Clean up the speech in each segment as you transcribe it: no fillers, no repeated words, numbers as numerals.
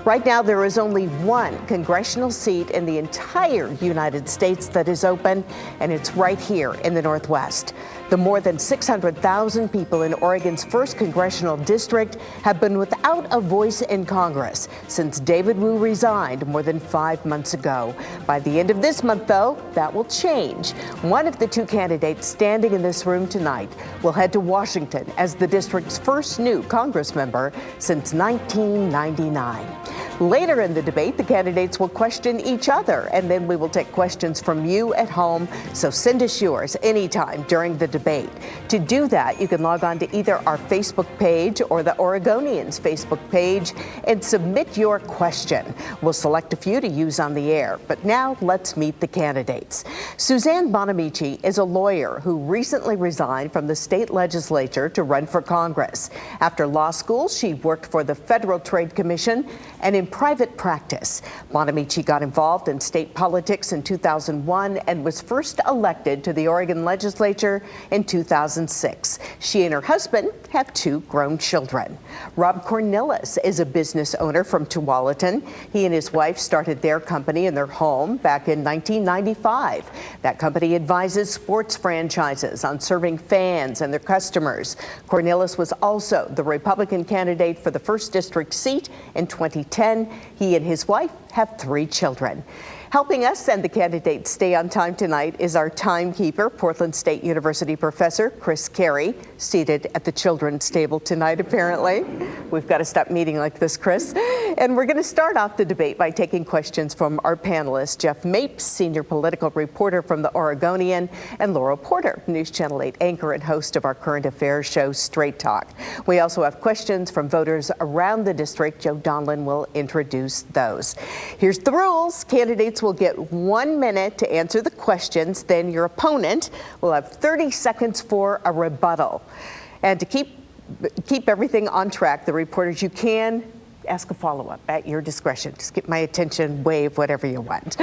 Right now, there is only one congressional seat in the entire United States that is open, and it's right here in the Northwest. The more than 600,000 people in Oregon's first congressional district have been without a voice in Congress since David Wu resigned more than 5 months ago. By the end of this month, though, that will change. One of the two candidates standing in this room tonight will head to Washington as the district's first new Congress member since 1999. Later in the debate, the candidates will question each other, and then we will take questions from you at home. So send us yours anytime during the debate. To do that, you can log on to either our Facebook page or the Oregonians' Facebook page and submit your question. We'll select a few to use on the air. But now let's meet the candidates. Suzanne Bonamici is a lawyer who recently resigned from the state legislature to run for Congress. After law school, she worked for the Federal Trade Commission and in private practice. Bonamici got involved in state politics in 2001 and was first elected to the Oregon legislature in 2006. She and her husband have 2 grown children. Rob Cornilles is a business owner from Tualatin. He and his wife started their company in their home back in 1995. That company advises sports franchises on serving fans and their customers. Cornilles was also the Republican candidate for the 1st District seat in 2010. He and his wife have 3 children. Helping us and the candidates stay on time tonight is our timekeeper, Portland State University professor Chris Carey, seated at the children's table tonight, apparently. We've got to stop meeting like this, Chris. And we're going to start off the debate by taking questions from our panelists, Jeff Mapes, senior political reporter from the Oregonian, and Laurel Porter, News Channel 8 anchor and host of our current affairs show, Straight Talk. We also have questions from voters around the district. Joe Donlin will introduce those. Here's the rules. Candidates will get 1 minute to answer the questions. Then your opponent will have 30 seconds for a rebuttal. And to keep everything on track, the reporters, you can ask a follow-up at your discretion. Just get my attention, wave, whatever you want.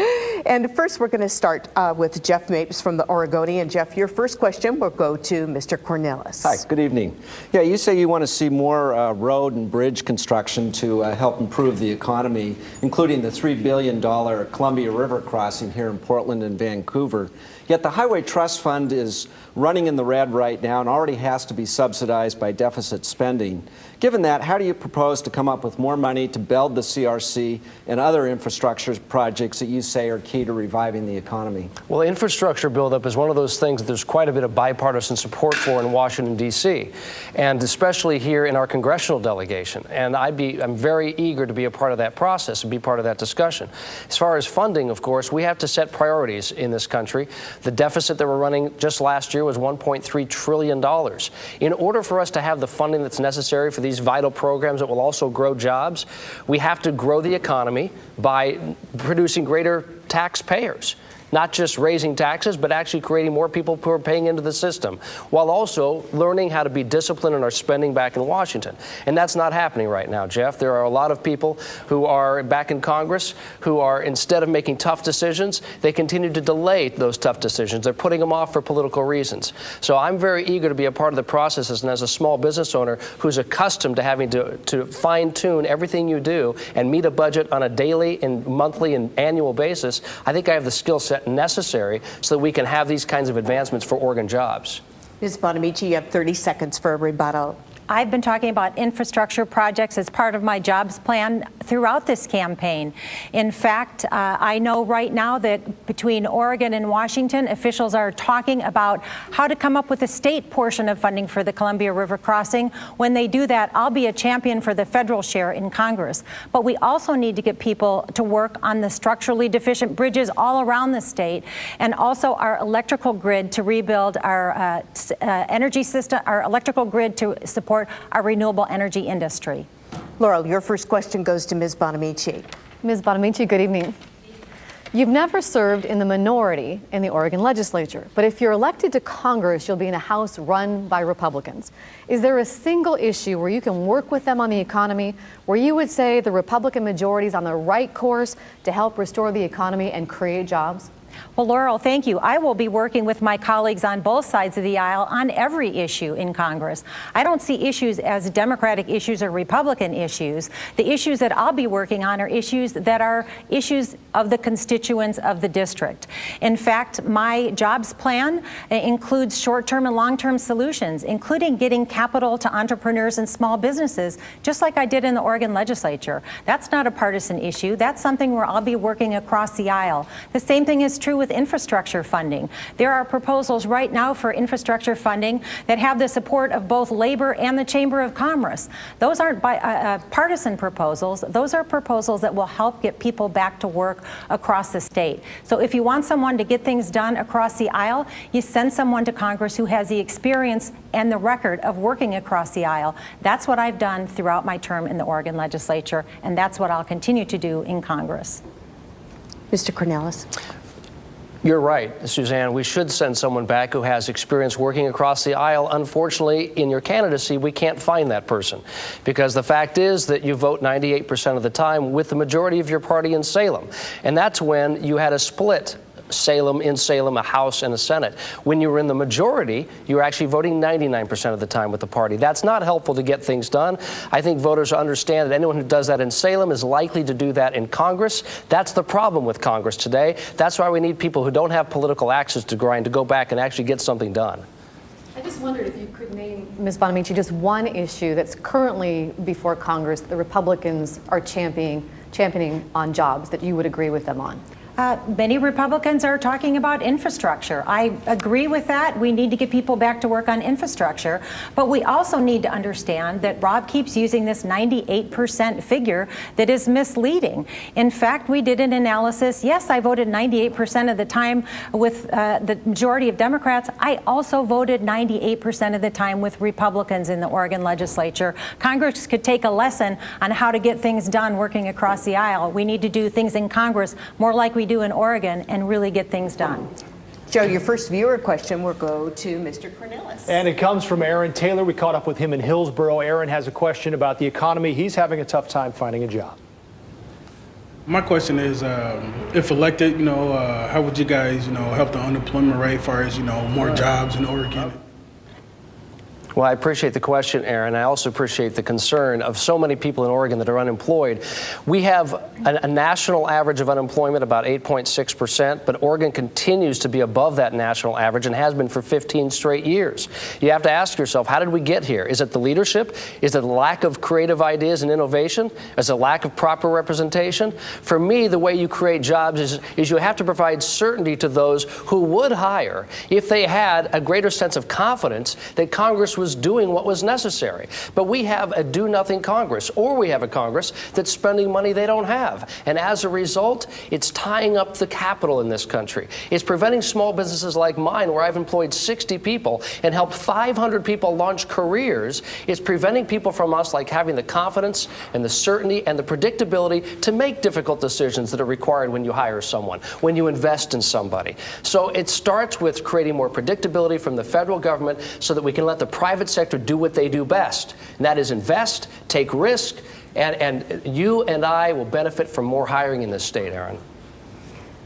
And first, we're going to start with Jeff Mapes from the Oregonian. Jeff, your first question will go to Mr. Cornilles. Hi, good evening. Yeah, you say you want to see more road and bridge construction to help improve the economy, including the $3 billion Columbia River crossing here in Portland and Vancouver. Yet the Highway Trust Fund is running in the red right now and already has to be subsidized by deficit spending. Given that, how do you propose to come up with more money to build the CRC and other infrastructure projects that you say are key to reviving the economy? Well, infrastructure buildup is one of those things that there's quite a bit of bipartisan support for in Washington, D.C., and especially here in our congressional delegation. And I'm very eager to be a part of that process and be part of that discussion. As far as funding, of course, we have to set priorities in this country. The deficit that we're running just last year was $1.3 trillion. In order for us to have the funding that's necessary for these vital programs that will also grow jobs, we have to grow the economy by producing greater taxpayers. Not just raising taxes, but actually creating more people who are paying into the system, while also learning how to be disciplined in our spending back in Washington. And that's not happening right now, Jeff. There are a lot of people who are back in Congress who are, instead of making tough decisions, they continue to delay those tough decisions. They're putting them off for political reasons. So I'm very eager to be a part of the process, and as a small business owner who's accustomed to having to fine-tune everything you do and meet a budget on a daily and monthly and annual basis, I think I have the skill set necessary so that we can have these kinds of advancements for Oregon jobs. Ms. Bonamici, you have 30 seconds for a rebuttal. I've been talking about infrastructure projects as part of my jobs plan throughout this campaign. In fact, I know right now that between Oregon and Washington, officials are talking about how to come up with a state portion of funding for the Columbia River crossing. When they do that, I'll be a champion for the federal share in Congress. But we also need to get people to work on the structurally deficient bridges all around the state, and also our electrical grid to rebuild our energy system, our electrical grid to support our renewable energy industry. Laurel, your first question goes to Ms. Bonamici. Ms. Bonamici, good evening. You've never served in the minority in the Oregon legislature, but if you're elected to Congress, you'll be in a House run by Republicans. Is there a single issue where you can work with them on the economy, where you would say the Republican majority is on the right course to help restore the economy and create jobs? Well, Laurel, thank you. I will be working with my colleagues on both sides of the aisle on every issue in Congress. I don't see issues as Democratic issues or Republican issues. The issues that I'll be working on are issues that are issues of the constituents of the district. In fact, my jobs plan includes short-term and long-term solutions, including getting capital to entrepreneurs and small businesses, just like I did in the Oregon legislature. That's not a partisan issue. That's something where I'll be working across the aisle. The same thing is true with infrastructure funding. There are proposals right now for infrastructure funding that have the support of both labor and the Chamber of Commerce. Those aren't partisan proposals. Those are proposals that will help get people back to work across the state. So if you want someone to get things done across the aisle, you send someone to Congress who has the experience and the record of working across the aisle. That's what I've done throughout my term in the Oregon legislature, and that's what I'll continue to do in Congress. Mr. Cornilles. You're right, Suzanne. We should send someone back who has experience working across the aisle. Unfortunately, in your candidacy, we can't find that person because the fact is that you vote 98% of the time with the majority of your party in Salem. And that's when you had a split. In Salem, a House and a Senate. When you were in the majority, you were actually voting 99% of the time with the party. That's not helpful to get things done. I think voters understand that anyone who does that in Salem is likely to do that in Congress. That's the problem with Congress today. That's why we need people who don't have political axes to grind to go back and actually get something done. I just wondered if you could name, Ms. Bonamici, just one issue that's currently before Congress that the Republicans are championing on jobs that you would agree with them on. Many Republicans are talking about infrastructure. I agree with that. We need to get people back to work on infrastructure. But we also need to understand that Rob keeps using this 98% figure that is misleading. In fact, we did an analysis. Yes, I voted 98% of the time with the majority of Democrats. I also voted 98% of the time with Republicans in the Oregon legislature. Congress could take a lesson on how to get things done working across the aisle. We need to do things in Congress more like we do in Oregon and really get things done. Joe, your first viewer question will go to Mr. Cornilles. And it comes from Aaron Taylor. We caught up with him in Hillsboro. Aaron has a question about the economy. He's having a tough time finding a job. My question is, if elected, how would you guys, help the unemployment rate as far as, more jobs in Oregon? Well, I appreciate the question, Aaron. I also appreciate the concern of so many people in Oregon that are unemployed. We have a national average of unemployment about 8.6%, but Oregon continues to be above that national average and has been for 15 straight years. You have to ask yourself, how did we get here? Is it the leadership? Is it the lack of creative ideas and innovation? Is it a lack of proper representation? For me, the way you create jobs is you have to provide certainty to those who would hire if they had a greater sense of confidence that Congress was doing what was necessary. But we have a do-nothing Congress, or we have a Congress that's spending money they don't have. And as a result, it's tying up the capital in this country. It's preventing small businesses like mine, where I've employed 60 people and helped 500 people launch careers. It's preventing people from us like having the confidence and the certainty and the predictability to make difficult decisions that are required when you hire someone, when you invest in somebody. So it starts with creating more predictability from the federal government so that we can let the private sector do what they do best, and that is invest, take risk, and you and I will benefit from more hiring in this state, Aaron.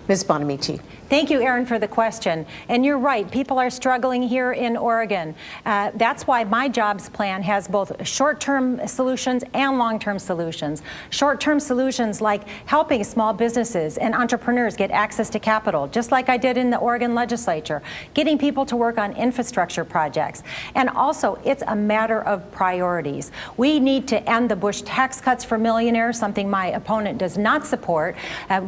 Ms. Bonamici. Thank you, Aaron, for the question. And you're right, people are struggling here in Oregon. That's why my jobs plan has both short-term solutions and long-term solutions. Short-term solutions like helping small businesses and entrepreneurs get access to capital, just like I did in the Oregon legislature, getting people to work on infrastructure projects. And also, it's a matter of priorities. We need to end the Bush tax cuts for millionaires, something my opponent does not support,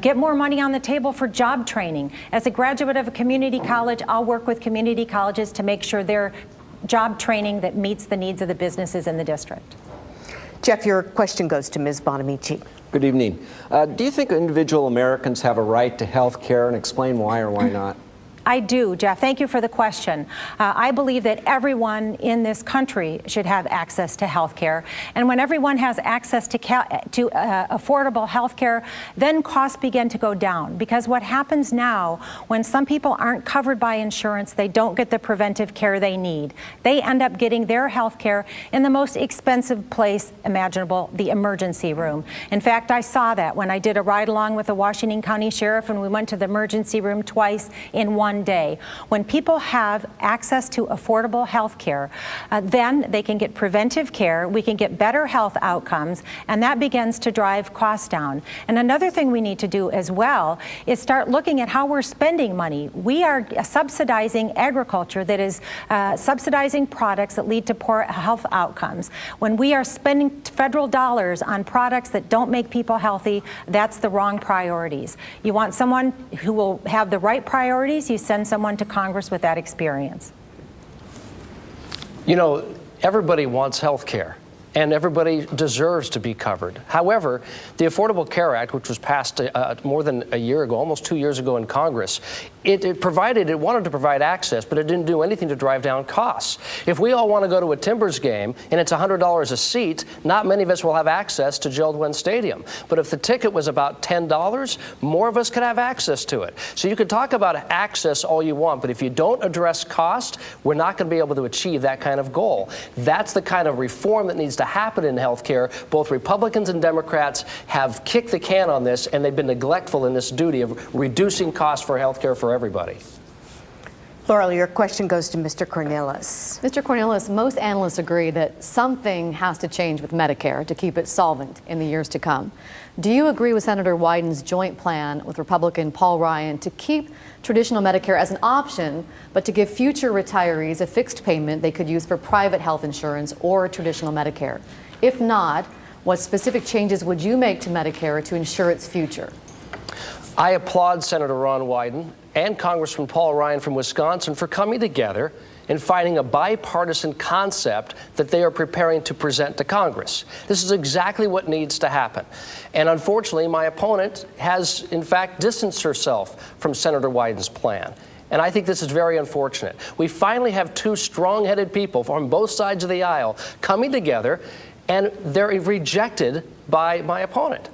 get more money on the table for job training. As a graduate of a community college, I'll work with community colleges to make sure they're job training that meets the needs of the businesses in the district. Jeff, your question goes to Ms. Bonamici. Good evening. Do you think individual Americans have a right to health care, and explain why or why not? I do, Jeff. Thank you for the question. I believe that everyone in this country should have access to health care. And when everyone has access to affordable health care, then costs begin to go down. Because what happens now, when some people aren't covered by insurance, they don't get the preventive care they need. They end up getting their health care in the most expensive place imaginable, the emergency room. In fact, I saw that when I did a ride-along with the Washington County Sheriff, and we went to the emergency room twice in one day. When people have access to affordable health care, then they can get preventive care, we can get better health outcomes, and that begins to drive costs down. And another thing we need to do as well is start looking at how we're spending money. We are subsidizing agriculture that is subsidizing products that lead to poor health outcomes. When we are spending federal dollars on products that don't make people healthy, that's the wrong priorities. You want someone who will have the right priorities, you send someone to Congress with that experience. You know, everybody wants health care, and everybody deserves to be covered. However, the Affordable Care Act, which was passed more than a year ago, almost 2 years ago in Congress, it wanted to provide access, but it didn't do anything to drive down costs. If we all want to go to a Timbers game and it's $100 a seat, not many of us will have access to Gerald Wynn Stadium. But if the ticket was about $10, more of us could have access to it. So you can talk about access all you want, but if you don't address cost, we're not going to be able to achieve that kind of goal. That's the kind of reform that needs to happen in health care. Both Republicans and Democrats have kicked the can on this, and they've been neglectful in this duty of reducing costs for health care for everybody. Laurel, your question goes to Mr. Cornilles. Mr. Cornilles, most analysts agree that something has to change with Medicare to keep it solvent in the years to come. Do you agree with Senator Wyden's joint plan with Republican Paul Ryan to keep traditional Medicare as an option, but to give future retirees a fixed payment they could use for private health insurance or traditional Medicare? If not, what specific changes would you make to Medicare to ensure its future? I applaud Senator Ron Wyden and Congressman Paul Ryan from Wisconsin for coming together and finding a bipartisan concept that they are preparing to present to Congress. This is exactly what needs to happen. And unfortunately, my opponent has, in fact, distanced herself from Senator Wyden's plan. And I think this is very unfortunate. We finally have two strong-headed people from both sides of the aisle coming together, and they're rejected by my opponent.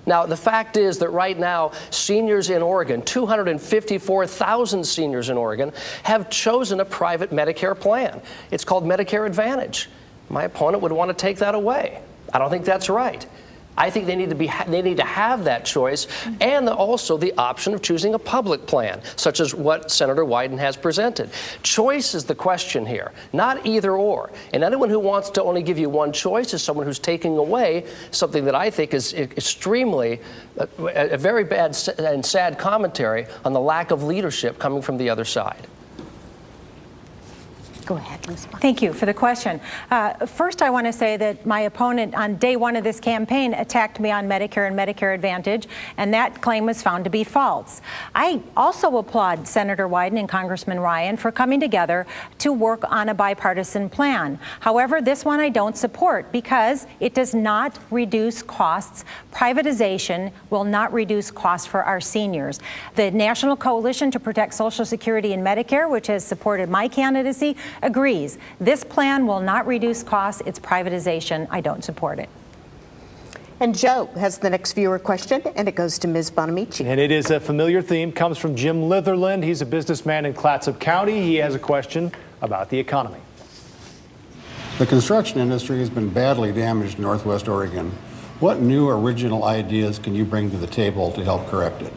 Now, the fact is that right now, seniors in Oregon, 254,000 seniors in Oregon, have chosen a private Medicare plan. It's called Medicare Advantage. My opponent would want to take that away. I don't think that's right. I think they need to have that choice, and also the option of choosing a public plan, such as what Senator Wyden has presented. Choice is the question here, not either or. And anyone who wants to only give you one choice is someone who's taking away something that I think is extremely a very bad and sad commentary on the lack of leadership coming from the other side. Go ahead, Ms. Bond. Thank you for the question. First, I want to say that my opponent on day one of this campaign attacked me on Medicare and Medicare Advantage, and that claim was found to be false. I also applaud Senator Wyden and Congressman Ryan for coming together to work on a bipartisan plan. However, this one I don't support because it does not reduce costs. Privatization will not reduce costs for our seniors. The National Coalition to Protect Social Security and Medicare, which has supported my candidacy, agrees. This plan will not reduce costs. It's privatization. I don't support it. And Joe has the next viewer question, and it goes to Ms. Bonamici. And it is a familiar theme, comes from Jim Litherland. He's a businessman in Clatsop County. He has a question about the economy. The construction industry has been badly damaged in Northwest Oregon. What new original ideas can you bring to the table to help correct it?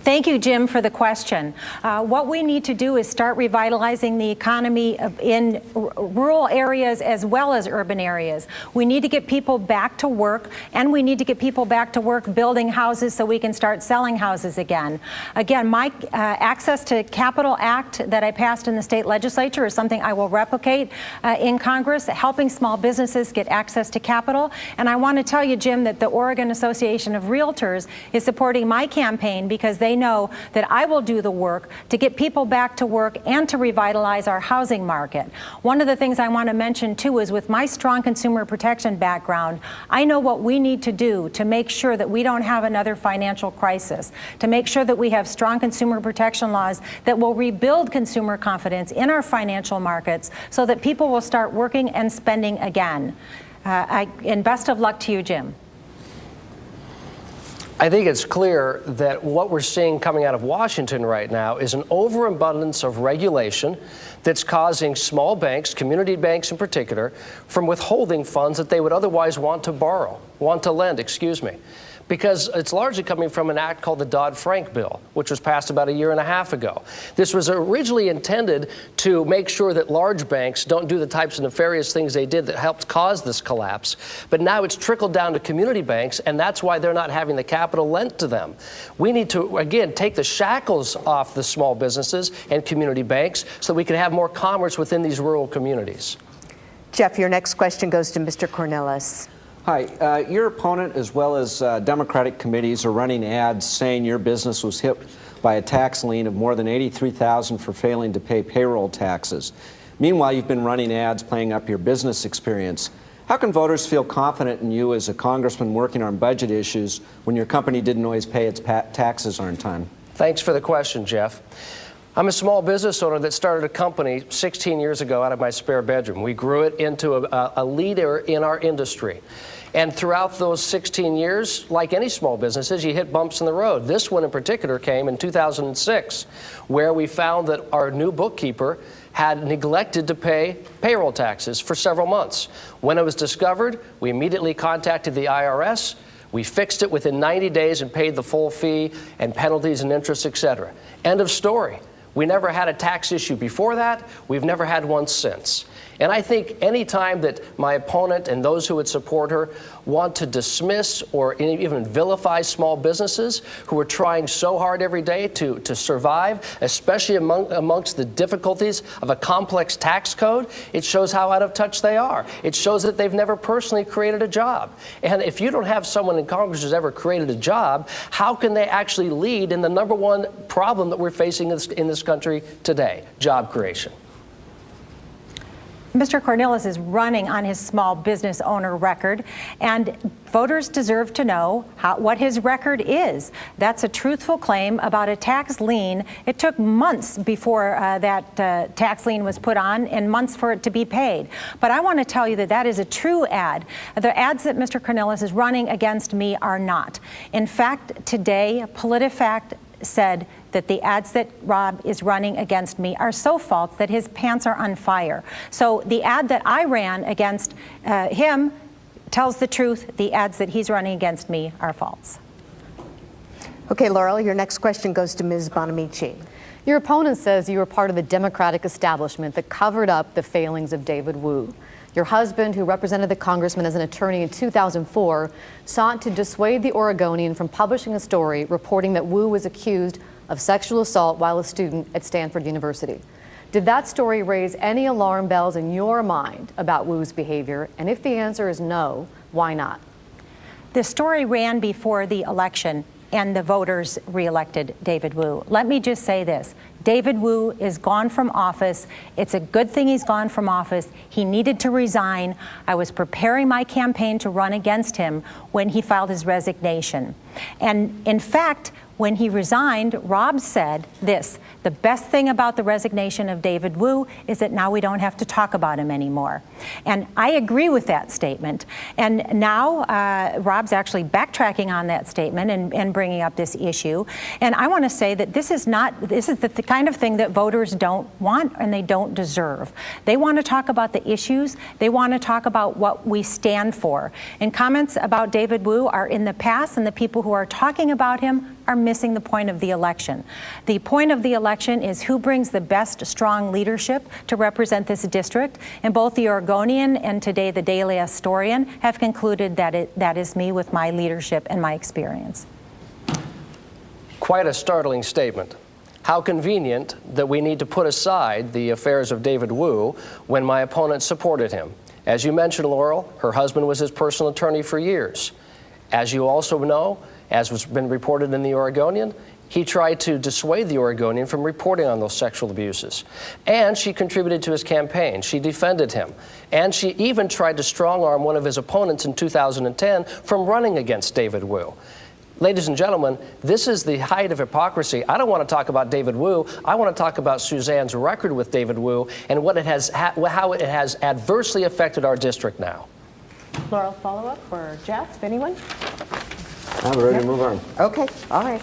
Thank you, Jim, for the question. What we need to do is start revitalizing the economy in rural areas as well as urban areas. We need to get people back to work, and we need to get people back to work building houses so we can start selling houses again. Again, my Access to Capital Act that I passed in the state legislature is something I will replicate in Congress, helping small businesses get access to capital. And I want to tell you, Jim, that the Oregon Association of Realtors is supporting my campaign because they they know that I will do the work to get people back to work and to revitalize our housing market. One of the things I want to mention too is with my strong consumer protection background, I know what we need to do to make sure that we don't have another financial crisis, to make sure that we have strong consumer protection laws that will rebuild consumer confidence in our financial markets so that people will start working and spending again. And best of luck to you, Jim. I think it's clear that what we're seeing coming out of Washington right now is an overabundance of regulation that's causing small banks, community banks in particular, from withholding funds that they would otherwise want to lend, because it's largely coming from an act called the Dodd-Frank bill, which was passed about a year and a half ago. This was originally intended to make sure that large banks don't do the types of nefarious things they did that helped cause this collapse. But now it's trickled down to community banks, and that's why they're not having the capital lent to them. We need to, again, take the shackles off the small businesses and community banks so we can have more commerce within these rural communities. Jeff, your next question goes to Mr. Cornilles. Hi. Your opponent, as well as Democratic committees, are running ads saying your business was hit by a tax lien of more than $83,000 for failing to pay payroll taxes. Meanwhile, you've been running ads playing up your business experience. How can voters feel confident in you as a congressman working on budget issues when your company didn't always pay its taxes on time? Thanks for the question, Jeff. I'm a small business owner that started a company 16 years ago out of my spare bedroom. We grew it into a leader in our industry. And throughout those 16 years, like any small businesses, you hit bumps in the road. This one in particular came in 2006, where we found that our new bookkeeper had neglected to pay payroll taxes for several months. When it was discovered, we immediately contacted the IRS. We fixed it within 90 days and paid the full fee and penalties and interest, etc. End of story. We never had a tax issue before that. We've never had one since. And I think any time that my opponent and those who would support her want to dismiss or even vilify small businesses who are trying so hard every day to survive, especially amongst the difficulties of a complex tax code, it shows how out of touch they are. It shows that they've never personally created a job. And if you don't have someone in Congress who's ever created a job, how can they actually lead in the number one problem that we're facing in this country today, job creation? Mr. Cornilles is running on his small business owner record, and voters deserve to know what his record is. That's a truthful claim about a tax lien. It took months before that tax lien was put on and months for it to be paid. But I want to tell you that that is a true ad. The ads that Mr. Cornilles is running against me are not. In fact, today, PolitiFact said that the ads that Rob is running against me are so false that his pants are on fire. So the ad that I ran against him tells the truth. The ads that he's running against me are false. Okay, Laurel, your next question goes to Ms. Bonamici. Your opponent says you were part of the Democratic establishment that covered up the failings of David Wu. Your husband, who represented the congressman as an attorney in 2004, sought to dissuade the Oregonian from publishing a story reporting that Wu was accused of sexual assault while a student at Stanford University. Did that story raise any alarm bells in your mind about Wu's behavior? And if the answer is no, why not? The story ran before the election, and the voters reelected David Wu. Let me just say this. David Wu is gone from office. It's a good thing he's gone from office. He needed to resign. I was preparing my campaign to run against him when he filed his resignation. And in fact, when he resigned, Rob said this: the best thing about the resignation of David Wu is that now we don't have to talk about him anymore. And I agree with that statement. And now Rob's actually backtracking on that statement and bringing up this issue. And I want to say that this is the kind of thing that voters don't want and they don't deserve. They want to talk about the issues. They want to talk about what we stand for. And comments about David Wu are in the past, and the people who are talking about him are missing the point of the election. The point of the election is who brings the best strong leadership to represent this district, and both the Oregonian and today the Daily Historian have concluded that that is me with my leadership and my experience. Quite a startling statement. How convenient that we need to put aside the affairs of David Wu when my opponent supported him. As you mentioned, Laurel, her husband was his personal attorney for years. As you also know, as has been reported in the Oregonian, he tried to dissuade the Oregonian from reporting on those sexual abuses. And she contributed to his campaign. She defended him. And she even tried to strong-arm one of his opponents in 2010 from running against David Wu. Ladies and gentlemen, this is the height of hypocrisy. I don't want to talk about David Wu. I want to talk about Suzanne's record with David Wu and what it has, how it has adversely affected our district now. Laurel, follow-up for Jeff, anyone? I'm ready to move on. Okay, all right.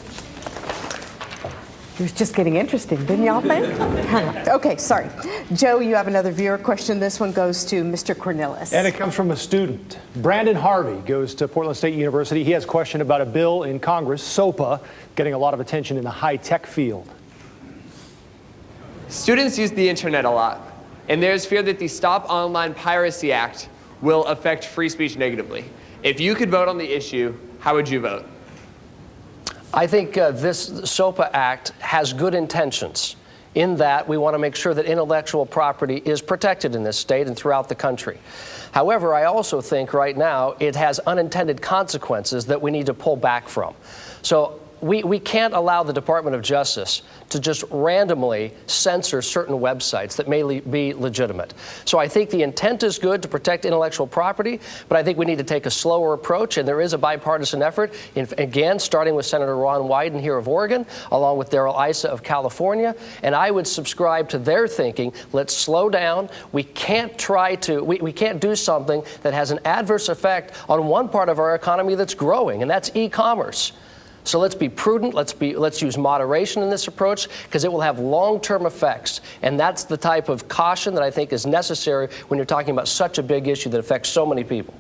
It was just getting interesting, didn't y'all think? Okay, sorry. Joe, you have another viewer question. This one goes to Mr. Cornilles. And it comes from a student. Brandon Harvey goes to Portland State University. He has a question about a bill in Congress, SOPA, getting a lot of attention in the high-tech field. Students use the internet a lot, and there's fear that the Stop Online Piracy Act will affect free speech negatively. If you could vote on the issue, how would you vote? I think this SOPA Act has good intentions in that we want to make sure that intellectual property is protected in this state and throughout the country. However, I also think right now it has unintended consequences that we need to pull back from. So we can't allow the Department of Justice to just randomly censor certain websites that may be legitimate. So I think the intent is good to protect intellectual property, but I think we need to take a slower approach, and there is a bipartisan effort, again, starting with Senator Ron Wyden here of Oregon, along with Darrell Issa of California, and I would subscribe to their thinking. Let's slow down. We can't we can't do something that has an adverse effect on one part of our economy that's growing, and that's e-commerce. So let's be prudent, let's use moderation in this approach, because it will have long-term effects. And that's the type of caution that I think is necessary when you're talking about such a big issue that affects so many people.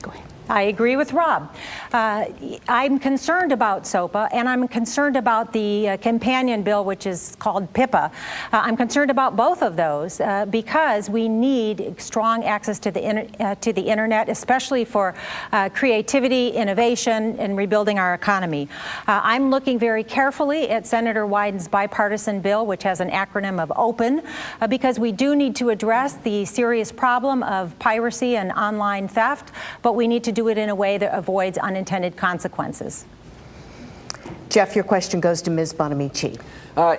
Go ahead. I agree with Rob. I'm concerned about SOPA, and I'm concerned about the companion bill, which is called PIPA. I'm concerned about both of those because we need strong access to the internet, especially for creativity, innovation, and rebuilding our economy. I'm looking very carefully at Senator Wyden's bipartisan bill, which has an acronym of OPEN, because we do need to address the serious problem of piracy and online theft, but we need to do it in a way that avoids unintended consequences. Jeff, your question goes to Ms. Bonamici.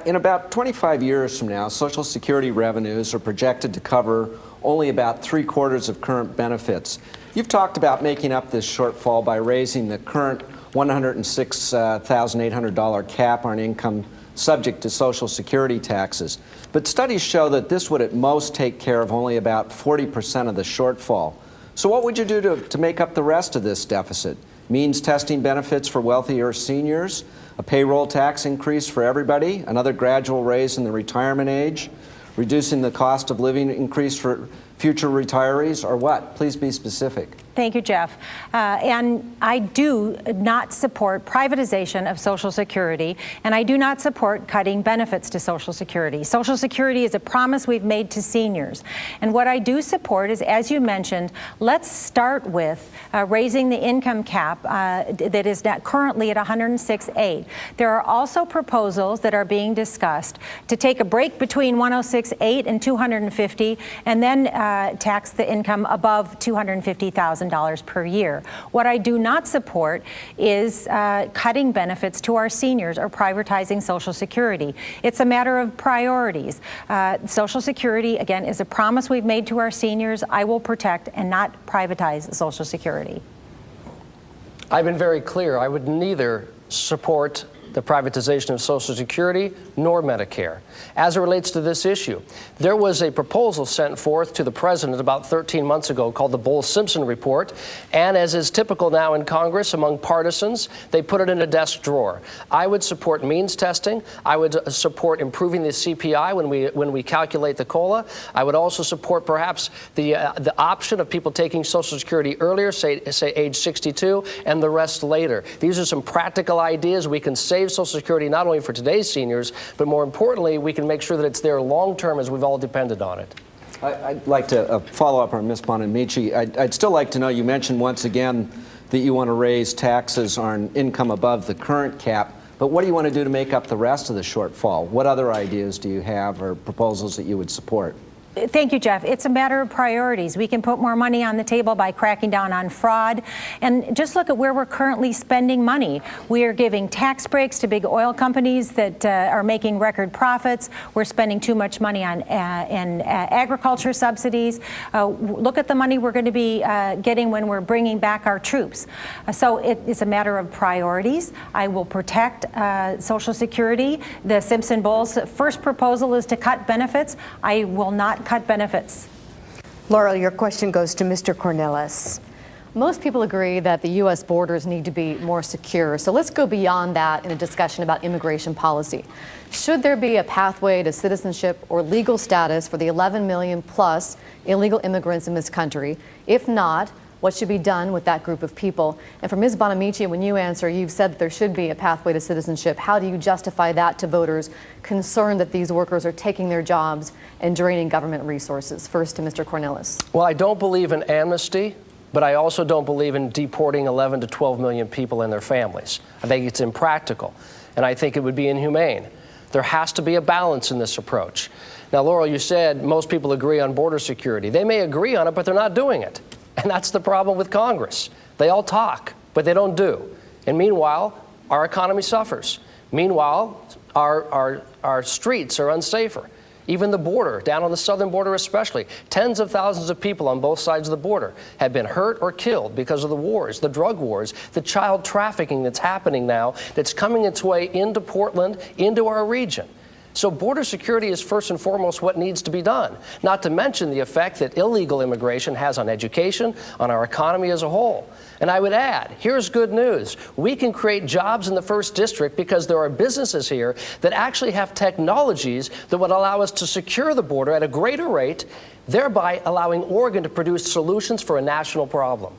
In about 25 years from now, Social Security revenues are projected to cover only about 3/4 of current benefits. You've talked about making up this shortfall by raising the current $106,800 cap on income subject to Social Security taxes. But studies show that this would at most take care of only about 40% of the shortfall. So what would you do to make up the rest of this deficit? Means testing benefits for wealthier seniors, a payroll tax increase for everybody, another gradual raise in the retirement age, reducing the cost of living increase for future retirees, or what? Please be specific. Thank you, Jeff. And I do not support privatization of Social Security, and I do not support cutting benefits to Social Security. Social Security is a promise we've made to seniors. And what I do support is, as you mentioned, let's start with raising the income cap that is currently at $106,800. There are also proposals that are being discussed to take a break between $106,800 and $250,000 and then tax the income above $250,000 per year. What I do not support is cutting benefits to our seniors or privatizing Social Security. It's a matter of priorities. Social Security, again, is a promise we've made to our seniors. I will protect and not privatize Social Security. I've been very clear. I would neither support the privatization of Social Security nor Medicare. As it relates to this issue, there was a proposal sent forth to the president about 13 months ago called the Bowles-Simpson Report, and as is typical now in Congress among partisans, they put it in a desk drawer. I would support means testing. I would support improving the CPI when we calculate the COLA. I would also support perhaps the option of people taking Social Security earlier, say age 62, and the rest later. These are some practical ideas. We can save Social Security not only for today's seniors, but more importantly, we can make sure that it's there long-term as we've all depended on it. I'd like to follow up on Ms. Bonamici. I'd still like to know, you mentioned once again that you want to raise taxes on income above the current cap, but what do you want to do to make up the rest of the shortfall? What other ideas do you have or proposals that you would support? Thank you, Jeff. It's a matter of priorities. We can put more money on the table by cracking down on fraud. And just look at where we're currently spending money. We are giving tax breaks to big oil companies that are making record profits. We're spending too much money on agriculture subsidies. Look at the money we're going to be getting when we're bringing back our troops. So it is a matter of priorities. I will protect Social Security. The Simpson-Bowles first proposal is to cut benefits. I will not cut benefits. Laurel, your question goes to Mr. Cornilles. Most people agree that the U.S. borders need to be more secure. So let's go beyond that in a discussion about immigration policy. Should there be a pathway to citizenship or legal status for the 11 million plus illegal immigrants in this country? If not, what should be done with that group of people? And for Ms. Bonamici, when you answer, you've said that there should be a pathway to citizenship. How do you justify that to voters concerned that these workers are taking their jobs and draining government resources? First to Mr. Cornilles. Well, I don't believe in amnesty, but I also don't believe in deporting 11 to 12 million people and their families. I think it's impractical, and I think it would be inhumane. There has to be a balance in this approach. Now, Laurel, you said most people agree on border security. They may agree on it, but they're not doing it. And that's the problem with Congress. They all talk, but they don't do. And meanwhile, our economy suffers. Meanwhile, our streets are unsafer. Even the border, down on the southern border especially, tens of thousands of people on both sides of the border have been hurt or killed because of the wars, the drug wars, the child trafficking that's happening now, that's coming its way into Portland, into our region. So border security is first and foremost what needs to be done, not to mention the effect that illegal immigration has on education, on our economy as a whole. And I would add, here's good news. We can create jobs in the 1st District because there are businesses here that actually have technologies that would allow us to secure the border at a greater rate, thereby allowing Oregon to produce solutions for a national problem.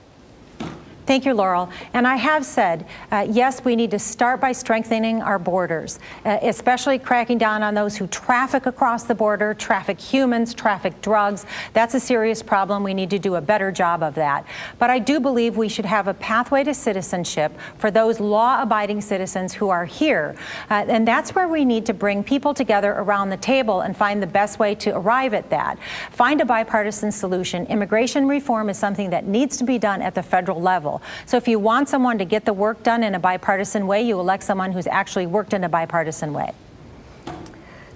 Thank you, Laurel. And I have said, yes, we need to start by strengthening our borders, especially cracking down on those who traffic across the border, traffic humans, traffic drugs. That's a serious problem. We need to do a better job of that. But I do believe we should have a pathway to citizenship for those law-abiding citizens who are here. And that's where we need to bring people together around the table and find the best way to arrive at that. Find a bipartisan solution. Immigration reform is something that needs to be done at the federal level. So if you want someone to get the work done in a bipartisan way, you elect someone who's actually worked in a bipartisan way.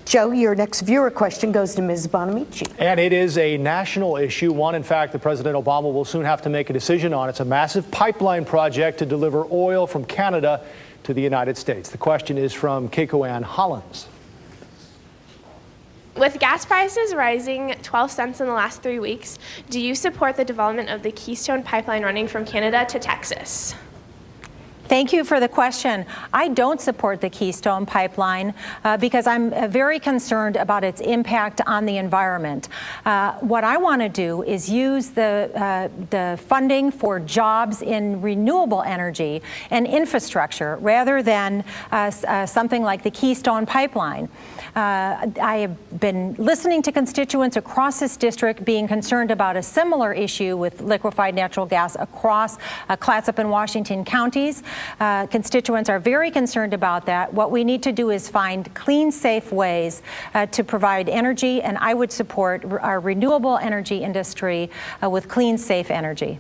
Joe, your next viewer question goes to Ms. Bonamici. And it is a national issue, one, in fact, that President Obama will soon have to make a decision on. It's a massive pipeline project to deliver oil from Canada to the United States. The question is from Keiko-Ann Hollins. With gas prices rising 12 cents in the last 3 weeks, do you support the development of the Keystone Pipeline running from Canada to Texas? Thank you for the question. I don't support the Keystone Pipeline because I'm very concerned about its impact on the environment. What I want to do is use the funding for jobs in renewable energy and infrastructure rather than something like the Keystone Pipeline. I have been listening to constituents across this district being concerned about a similar issue with liquefied natural gas across Clatsop and Washington counties. Constituents are very concerned about that. What we need to do is find clean, safe ways to provide energy, and I would support our renewable energy industry with clean, safe energy.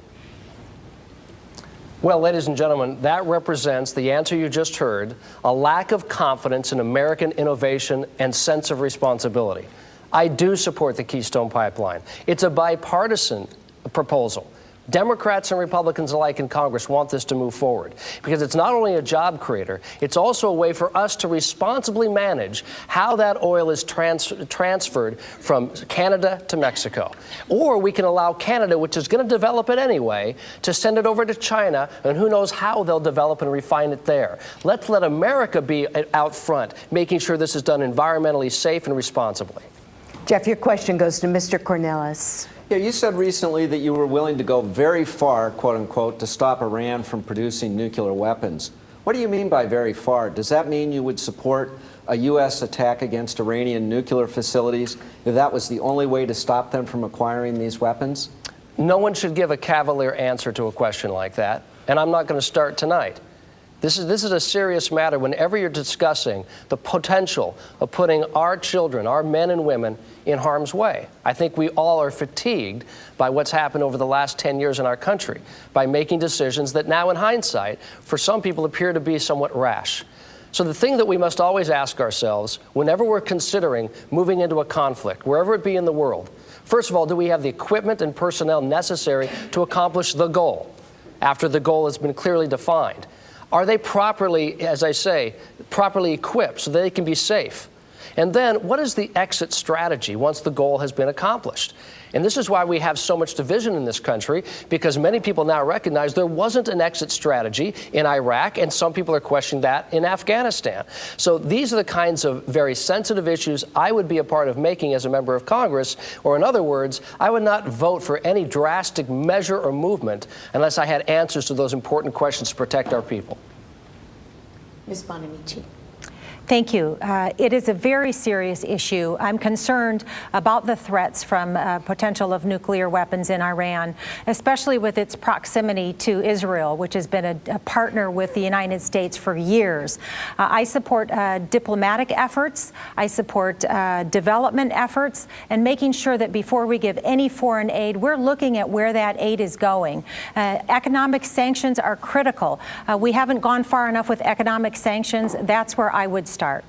Well, ladies and gentlemen, that represents the answer you just heard, a lack of confidence in American innovation and sense of responsibility. I do support the Keystone Pipeline. It's a bipartisan proposal. Democrats and Republicans alike in Congress want this to move forward because it's not only a job creator, it's also a way for us to responsibly manage how that oil is transferred from Canada to Mexico. Or we can allow Canada, which is going to develop it anyway, to send it over to China, and who knows how they'll develop and refine it there. Let's let America be out front, making sure this is done environmentally safe and responsibly. Jeff, your question goes to Mr. Cornilles. Yeah, you said recently that you were willing to go very far, quote unquote, to stop Iran from producing nuclear weapons. What do you mean by very far? Does that mean you would support a U.S. attack against Iranian nuclear facilities if that was the only way to stop them from acquiring these weapons? No one should give a cavalier answer to a question like that, and I'm not going to start tonight. This is a serious matter whenever you're discussing the potential of putting our children, our men and women, in harm's way. I think we all are fatigued by what's happened over the last 10 years in our country, by making decisions that now in hindsight, for some people, appear to be somewhat rash. So the thing that we must always ask ourselves, whenever we're considering moving into a conflict, wherever it be in the world, first of all, do we have the equipment and personnel necessary to accomplish the goal, after the goal has been clearly defined? Are they properly, as I say, properly equipped so that they can be safe? And then, what is the exit strategy once the goal has been accomplished? And this is why we have so much division in this country, because many people now recognize there wasn't an exit strategy in Iraq, and some people are questioning that in Afghanistan. So these are the kinds of very sensitive issues I would be a part of making as a member of Congress, or in other words, I would not vote for any drastic measure or movement unless I had answers to those important questions to protect our people. Ms. Bonamici. Thank you. It is a very serious issue. I'm concerned about the threats from potential of nuclear weapons in Iran, especially with its proximity to Israel, which has been a partner with the United States for years. I support diplomatic efforts. I support development efforts, and making sure that before we give any foreign aid, we're looking at where that aid is going. Economic sanctions are critical. We haven't gone far enough with economic sanctions. That's where I would start.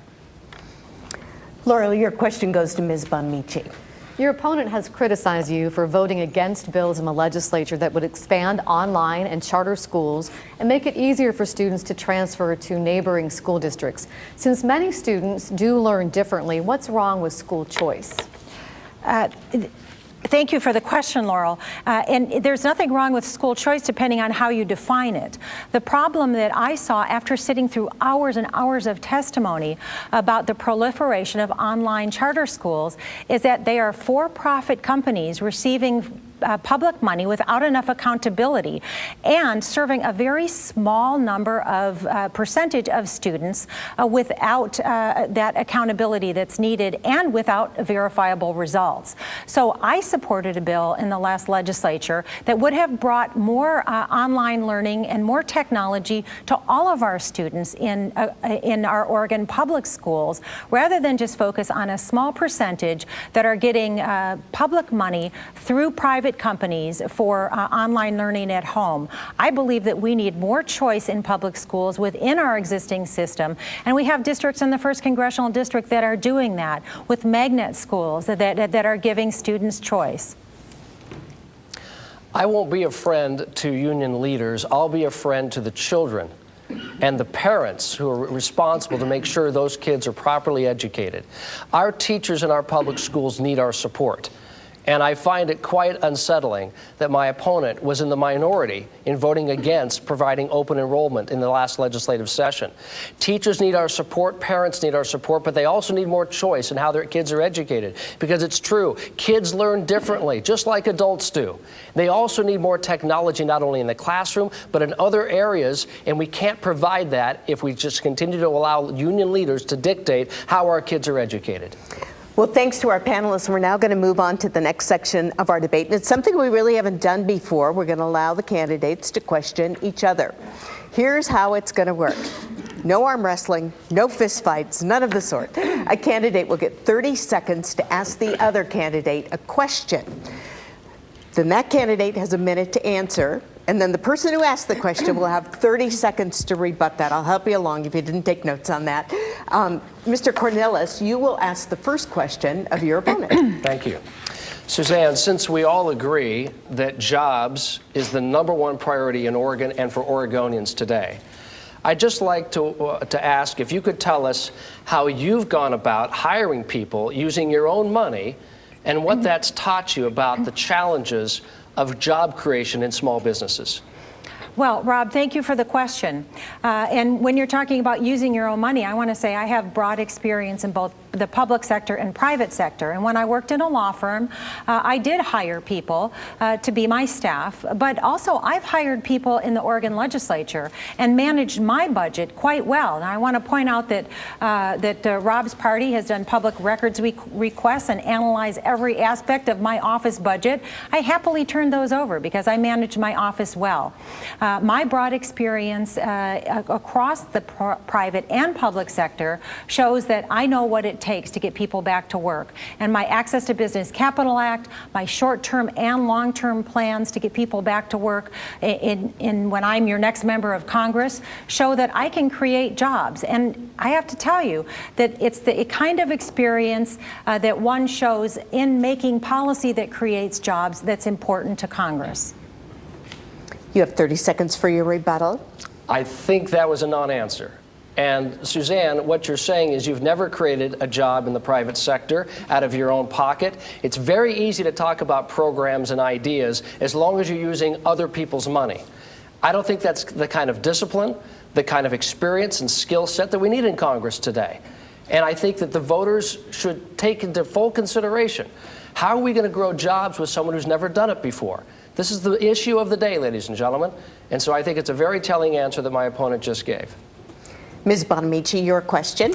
Laurel, your question goes to Ms. Bonamici. Your opponent has criticized you for voting against bills in the legislature that would expand online and charter schools and make it easier for students to transfer to neighboring school districts. Since many students do learn differently, what's wrong with school choice? Thank you for the question, Laurel. And there's nothing wrong with school choice depending on how you define it. The problem that I saw after sitting through hours and hours of testimony about the proliferation of online charter schools is that they are for-profit companies receiving public money without enough accountability and serving a very small number of percentage of students without that accountability that's needed and without verifiable results. So I supported a bill in the last legislature that would have brought more online learning and more technology to all of our students in our Oregon public schools, rather than just focus on a small percentage that are getting public money through private companies for online learning at home. I believe that we need more choice in public schools within our existing system, and we have districts in the 1st Congressional District that are doing that with magnet schools that are giving students choice. I won't be a friend to union leaders. I'll be a friend to the children and the parents who are responsible to make sure those kids are properly educated. Our teachers in our public schools need our support. And I find it quite unsettling that my opponent was in the minority in voting against providing open enrollment in the last legislative session. Teachers need our support, parents need our support, but they also need more choice in how their kids are educated. Because it's true, kids learn differently, just like adults do. They also need more technology, not only in the classroom, but in other areas, and we can't provide that if we just continue to allow union leaders to dictate how our kids are educated. Well, thanks to our panelists, we're now going to move on to the next section of our debate. And it's something we really haven't done before. We're going to allow the candidates to question each other. Here's how it's going to work. No arm wrestling, no fist fights, none of the sort. A candidate will get 30 seconds to ask the other candidate a question. Then that candidate has a minute to answer. And then the person who asked the question will have 30 seconds to rebut that. I'll help you along if you didn't take notes on that. Mr. Cornilles, you will ask the first question of your opponent. Thank you. Suzanne, since we all agree that jobs is the #1 priority in Oregon and for Oregonians today, I'd just like to ask if you could tell us how you've gone about hiring people using your own money and what that's taught you about the challenges of job creation in small businesses. Well, Rob, thank you for the question. And when you're talking about using your own money, I want to say I have broad experience in both the public sector and private sector. And when I worked in a law firm, I did hire people to be my staff. But also, I've hired people in the Oregon legislature and managed my budget quite well. And I want to point out that Rob's party has done public records requests and analyzed every aspect of my office budget. I happily turned those over because I managed my office well. My broad experience across the private and public sector shows that I know what it takes to get people back to work. And my Access to Business Capital Act, my short-term and long-term plans to get people back to work when I'm your next member of Congress show that I can create jobs. And I have to tell you that it's the kind of experience that one shows in making policy that creates jobs that's important to Congress. You have 30 seconds for your rebuttal. I think that was a non-answer. And Suzanne, what you're saying is you've never created a job in the private sector out of your own pocket. It's very easy to talk about programs and ideas as long as you're using other people's money. I don't think that's the kind of discipline, the kind of experience and skill set that we need in Congress today. And I think that the voters should take into full consideration, how are we going to grow jobs with someone who's never done it before? This is the issue of the day, ladies and gentlemen. And so I think it's a very telling answer that my opponent just gave. Ms. Bonamici, your question.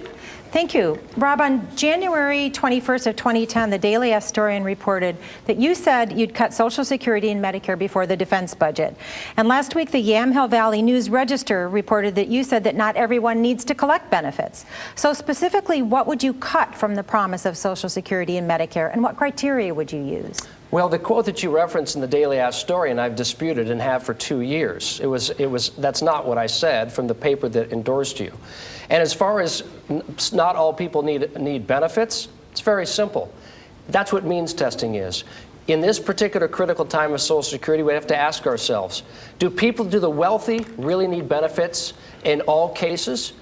Thank you. Rob, on January 21st of 2010, the Daily Historian reported that you said you'd cut Social Security and Medicare before the defense budget. And last week, the Yamhill Valley News Register reported that you said that not everyone needs to collect benefits. So specifically, what would you cut from the promise of Social Security and Medicare, and what criteria would you use? Well, the quote that you referenced in the Daily Historian, I've disputed and have for 2 years. That's not what I said from the paper that endorsed you. And as far as not all people need benefits, it's very simple. That's what means testing is. In this particular critical time of Social Security, we have to ask ourselves, do the wealthy really need benefits in all cases?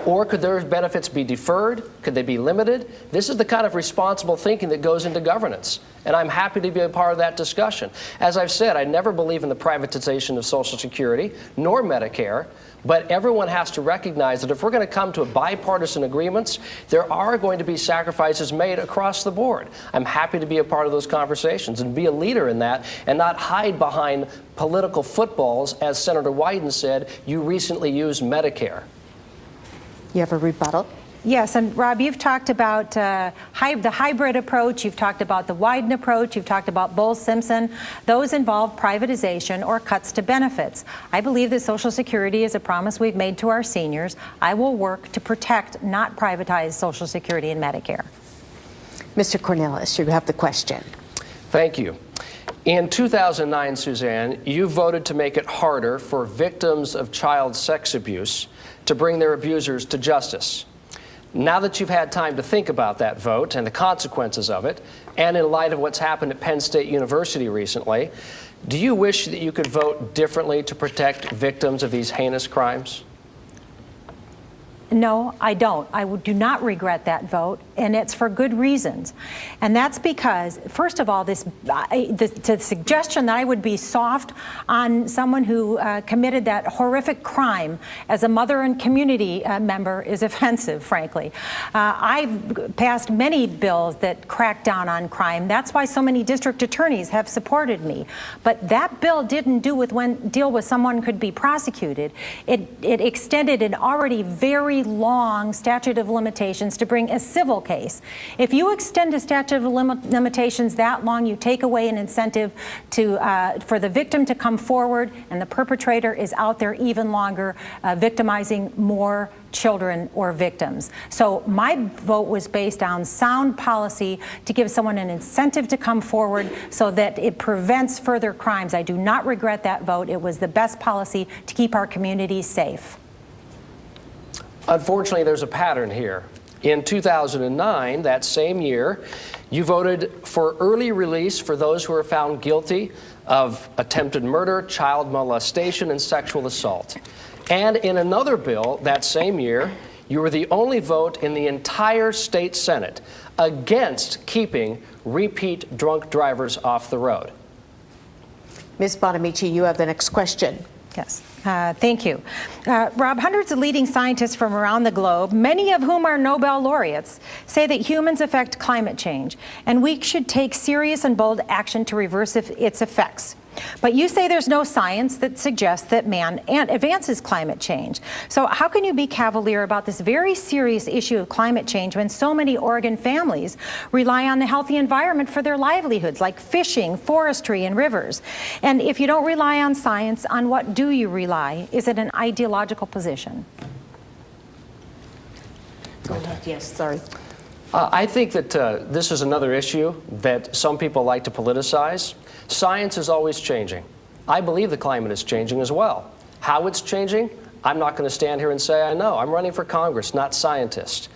Or could their benefits be deferred? Could they be limited? This is the kind of responsible thinking that goes into governance. And I'm happy to be a part of that discussion. As I've said, I never believe in the privatization of Social Security, nor Medicare. But everyone has to recognize that if we're going to come to bipartisan agreements, there are going to be sacrifices made across the board. I'm happy to be a part of those conversations and be a leader in that and not hide behind political footballs. As Senator Wyden said, you recently used Medicare. You have a rebuttal? Yes, and Rob, you've talked about the hybrid approach, you've talked about the Wyden approach, you've talked about Bowles-Simpson. Those involve privatization or cuts to benefits. I believe that Social Security is a promise we've made to our seniors. I will work to protect, not privatize Social Security and Medicare. Mr. Cornilles, you have the question. Thank you. In 2009, Suzanne, you voted to make it harder for victims of child sex abuse to bring their abusers to justice. Now that you've had time to think about that vote and the consequences of it, and in light of what's happened at Penn State University recently, do you wish that you could vote differently to protect victims of these heinous crimes? No, I don't. I do not regret that vote, and it's for good reasons. And that's because, first of all, the suggestion that I would be soft on someone who committed that horrific crime as a mother and community member is offensive, frankly. I've passed many bills that crack down on crime. That's why so many district attorneys have supported me. But that bill didn't deal with someone could be prosecuted. It extended an already very long statute of limitations to bring a civil case. If you extend a statute of limitations that long, you take away an incentive for the victim to come forward, and the perpetrator is out there even longer, victimizing more children or victims. So my vote was based on sound policy to give someone an incentive to come forward so that it prevents further crimes. I do not regret that vote. It was the best policy to keep our communities safe. Unfortunately, there's a pattern here. In 2009, that same year, you voted for early release for those who are found guilty of attempted murder, child molestation, and sexual assault. And in another bill that same year, you were the only vote in the entire state Senate against keeping repeat drunk drivers off the road. Ms. Bonamici, you have the next question. Yes. Thank you. Rob, hundreds of leading scientists from around the globe, many of whom are Nobel laureates, say that humans affect climate change, and we should take serious and bold action to reverse its effects. But you say there's no science that suggests that man advances climate change. So how can you be cavalier about this very serious issue of climate change when so many Oregon families rely on a healthy environment for their livelihoods, like fishing, forestry, and rivers? And if you don't rely on science, on what do you rely? Is it an ideological position? Go ahead. Yes, sorry. I think that this is another issue that some people like to politicize. Science is always changing. I believe the climate is changing as well. How it's changing, I'm not going to stand here and say I know. I'm running for Congress, not scientist.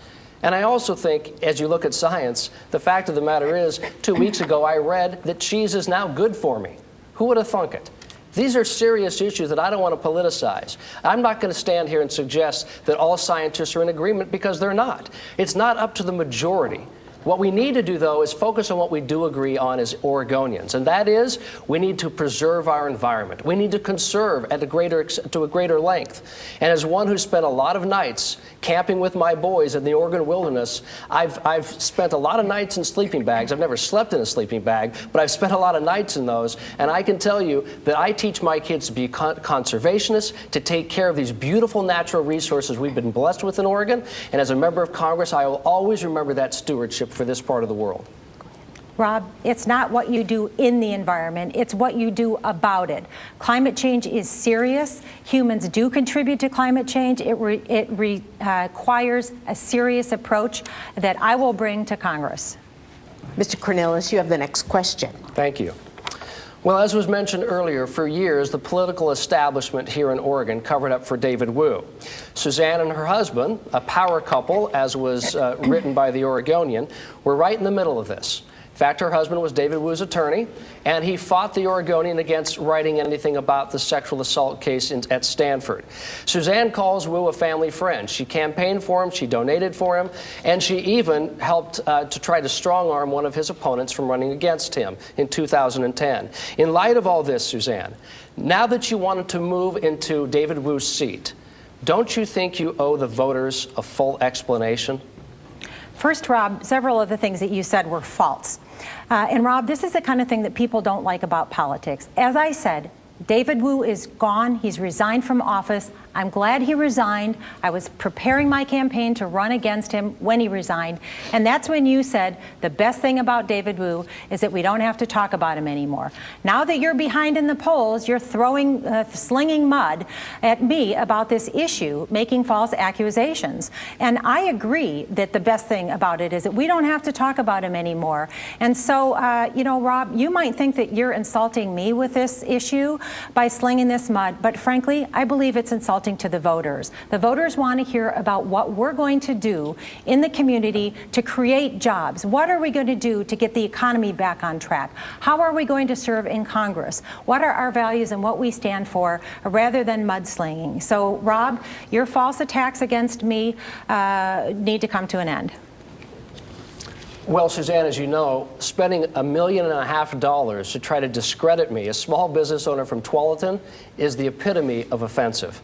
And I also think, as you look at science, the fact of the matter is, 2 weeks ago I read that cheese is now good for me. Who would have thunk it? These are serious issues that I don't want to politicize. I'm not going to stand here and suggest that all scientists are in agreement, because they're not. It's not up to the majority. What we need to do, though, is focus on what we do agree on as Oregonians, and that is we need to preserve our environment. We need to conserve to a greater length. And as one who spent a lot of nights camping with my boys in the Oregon wilderness, I've spent a lot of nights in sleeping bags. I've never slept in a sleeping bag, but I've spent a lot of nights in those, and I can tell you that I teach my kids to be conservationists, to take care of these beautiful natural resources we've been blessed with in Oregon, and as a member of Congress, I will always remember that stewardship for this part of the world. Rob, it's not what you do in the environment, it's what you do about it. Climate change is serious. Humans do contribute to climate change. It requires a serious approach that I will bring to Congress. Mr. Cornilles, you have the next question. Thank you. Well, as was mentioned earlier, for years, the political establishment here in Oregon covered up for David Wu. Suzanne and her husband, a power couple, as was written by the Oregonian, were right in the middle of this. In fact, her husband was David Wu's attorney, and he fought the Oregonian against writing anything about the sexual assault case at Stanford. Suzanne calls Wu a family friend. She campaigned for him, she donated for him, and she even helped to try to strong-arm one of his opponents from running against him in 2010. In light of all this, Suzanne, now that you wanted to move into David Wu's seat, don't you think you owe the voters a full explanation? First, Rob, several of the things that you said were false. And Rob, this is the kind of thing that people don't like about politics. As I said, David Wu is gone. He's resigned from office. I'm glad he resigned. I was preparing my campaign to run against him when he resigned. And that's when you said the best thing about David Wu is that we don't have to talk about him anymore. Now that you're behind in the polls, you're slinging mud at me about this issue, making false accusations. And I agree that the best thing about it is that we don't have to talk about him anymore. And so, you know, Rob, you might think that you're insulting me with this issue by slinging this mud, but frankly, I believe it's insulting to the voters. The voters want to hear about what we're going to do in the community to create jobs. What are we going to do to get the economy back on track? How are we going to serve in Congress? What are our values and what we stand for, rather than mudslinging? So, Rob, your false attacks against me need to come to an end. Well, Suzanne, as you know, spending $1.5 million to try to discredit me, a small business owner from Tualatin, is the epitome of offensive.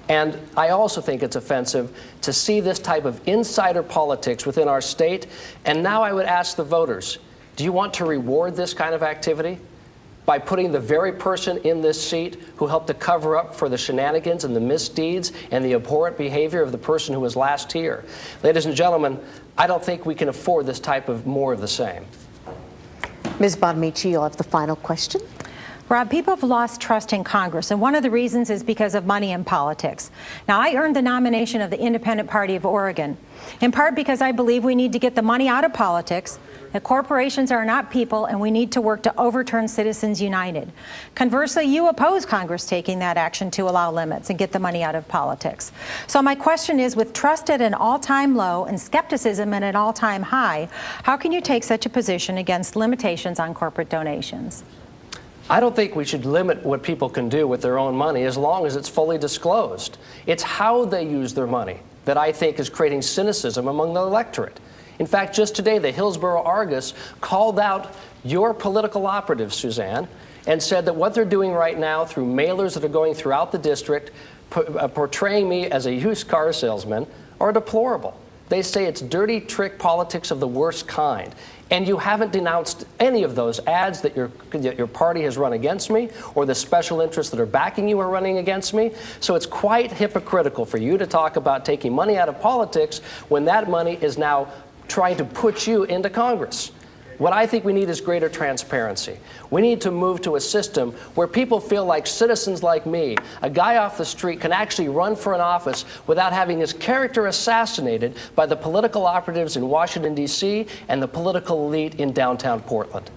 And I also think it's offensive to see this type of insider politics within our state. And now I would ask the voters, do you want to reward this kind of activity by putting the very person in this seat who helped to cover up for the shenanigans and the misdeeds and the abhorrent behavior of the person who was last here? Ladies and gentlemen, I don't think we can afford this type of more of the same. Ms. Bonamici, you'll have the final question. Rob, people have lost trust in Congress, and one of the reasons is because of money in politics. Now, I earned the nomination of the Independent Party of Oregon, in part because I believe we need to get the money out of politics, that corporations are not people, and we need to work to overturn Citizens United. Conversely, you oppose Congress taking that action to allow limits and get the money out of politics. So my question is, with trust at an all-time low and skepticism at an all-time high, how can you take such a position against limitations on corporate donations? I don't think we should limit what people can do with their own money as long as it's fully disclosed. It's how they use their money that I think is creating cynicism among the electorate. In fact, just today, the Hillsborough Argus called out your political operatives, Suzanne, and said that what they're doing right now through mailers that are going throughout the district, portraying me as a used car salesman, are deplorable. They say it's dirty trick politics of the worst kind. And you haven't denounced any of those ads that your party has run against me, or the special interests that are backing you are running against me. So it's quite hypocritical for you to talk about taking money out of politics when that money is now trying to put you into Congress. What I think we need is greater transparency. We need to move to a system where people feel like citizens like me, a guy off the street, can actually run for an office without having his character assassinated by the political operatives in Washington, D.C. and the political elite in downtown Portland.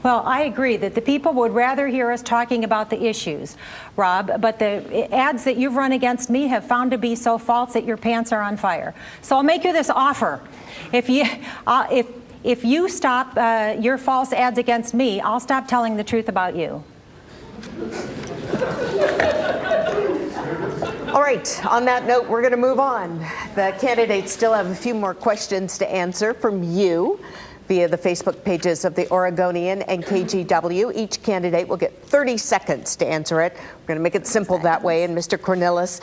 Well, I agree that the people would rather hear us talking about the issues, Rob, but the ads that you've run against me have found to be so false that your pants are on fire. So I'll make you this offer. If you stop your false ads against me, I'll stop telling the truth about you. All right, on that note, we're going to move on. The candidates still have a few more questions to answer from you via the Facebook pages of the Oregonian and KGW. Each candidate will get 30 seconds to answer it. We're going to make it simple that way. And Mr. Cornilles,